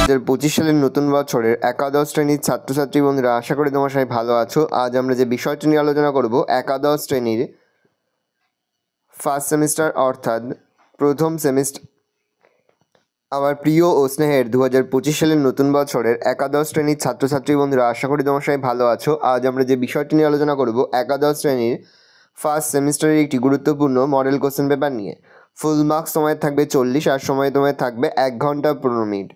2025 সালের নতুন বছরের একাদশ শ্রেণীর ছাত্রছাত্রী বন্ধুরা, আশা করি তোমার সবাই ভালো আছো। আজ আমরা যে বিষয়টি নিয়ে আলোচনা করব, একাদশ শ্রেণীর ফার্স্ট সেমিস্টার অর্থাৎ প্রথম সেমিস্টার। আমার প্রিয় ও স্নেহের 2025 সালের নতুন বছরের একাদশ শ্রেণীর ছাত্রছাত্রী বন্ধুরা, আশা করি তোমার সবাই ভালো আছো। আজ আমরা যে বিষয়টি নিয়ে আলোচনা করব, একাদশ শ্রেণীর ফার্স্ট সেমিস্টারের একটি গুরুত্বপূর্ণ মডেল কোশ্চেন পেপার নিয়ে। ফুল মার্কস সময় থাকবে 40 আর সময় তোমায় থাকবে 1 ঘন্টা 15 মিনিট।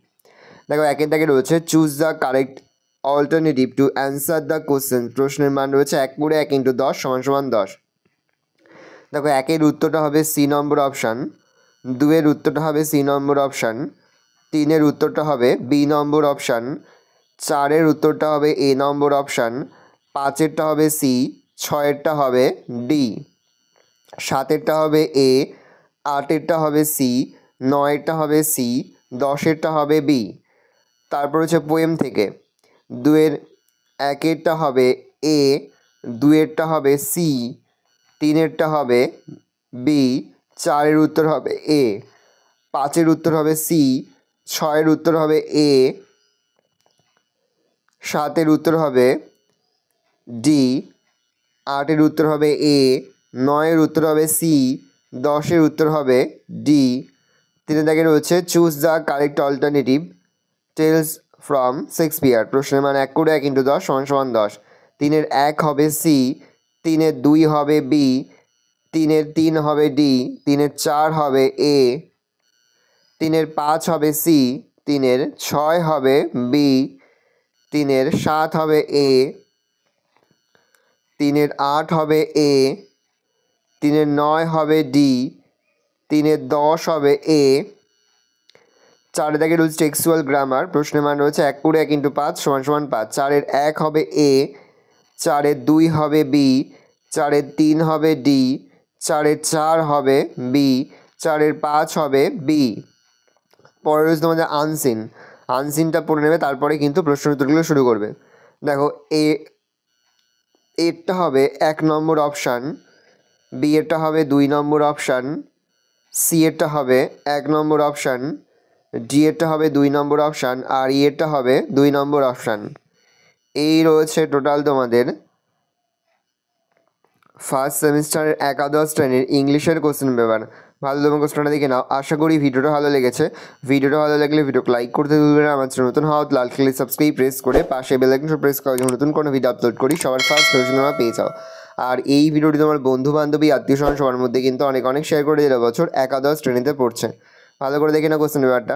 দেখো, একের দাগে রয়েছে choose the correct alternative to answer the question. প্রশ্নের মান রয়েছে 1 × 1 × 10 = 10। দেখো, একের উত্তরটা হবে সি নম্বর অপশান, দুয়ের উত্তরটা হবে সি নম্বর অপশান, তিনের উত্তরটা হবে বি নম্বর অপশান, চারের উত্তরটা হবে এ নম্বর অপশান, পাঁচেরটা হবে সি, ছয়েরটা হবে ডি, সাতেরটা হবে এ, আটেরটা হবে সি, নয়েরটা হবে সি, দশেরটা হবে বি। তারপর হচ্ছে পোয়েম থেকে একেরটা হবে এ, দুয়েরটা হবে সি, তিনেরটা হবে বি, চারের উত্তর হবে এ, পাঁচের উত্তর হবে সি, ছয়ের উত্তর হবে এ, সাতের উত্তর হবে ডি, আটের উত্তর হবে এ, নয়ের উত্তর হবে সি, দশের উত্তর হবে ডি। তিনের দাগে রয়েছে choose the correct alternative tales from Shakespeare. প্রশ্নের মান 1 × 1 × 10 = 10। তিনের 1 হবে সি, তিনের 2 হবে বি, তিনের 3 হবে ডি, তিনের 4 হবে এ, তিনের 5 হবে সি, তিনের 6 হবে বি, তিনের 7 হবে এ, তিনের 8 হবে এ, তিনের 9 হবে ডি, তিনের 10 হবে এ। চারের দাগে রয়েছে টেক্সচুয়াল গ্রামার। প্রশ্নের মান রয়েছে 1 × 1 × 5 = 5। চারের 1 হবে এ, চারের 2 হবে বি, চারের 3 হবে ডি, চারের 4 হবে বি, চারের 5 হবে বি। পরে রয়েছে তোমাদের আনসিনটা পড়ে নেবে, তারপরে কিন্তু প্রশ্ন উত্তরগুলো শুরু করবে। দেখো, এরটা হবে 1 নম্বর অপশান, বি এরটা হবে 2 নম্বর অপশান, সি এরটা হবে 1 নম্বর অপশান, ডি এরটা হবে 2 নম্বর অপশান, আর ই এরটা হবে 2 নম্বর অপশান। এই রয়েছে টোটাল তোমাদের ফার্স্ট সেমিস্টারের একাদশ শ্রেণীর ইংলিশের কোশ্চেন পেপার। ভালো তোমার কোশ্চেনটা দেখে নাও। আশা করি ভিডিওটা ভালো লেগেছে। ভিডিওটা ভালো লাগলে ভিডিওকে লাইক করতে ভুলবে না। আমার চ্যানেল নতুন হওয়া লাল কালার সাবস্ক্রাইব প্রেস করে পাশে বেল আইকনটা প্রেস করে যখন নতুন কোনো ভিডিও আপলোড করি সবার ফার্স্ট নোটিফিকেশন তোমরা পেয়ে যাও। আর এই ভিডিওটি তোমার বন্ধু বান্ধবী আত্মীয় স্বজন সবার মধ্যে কিন্তু অনেক শেয়ার করে দিলে বছর একাদশ শ্রেণীতে পড়ছে। ভালো করে দেখে নাও কোশ্চেন পেপারটা।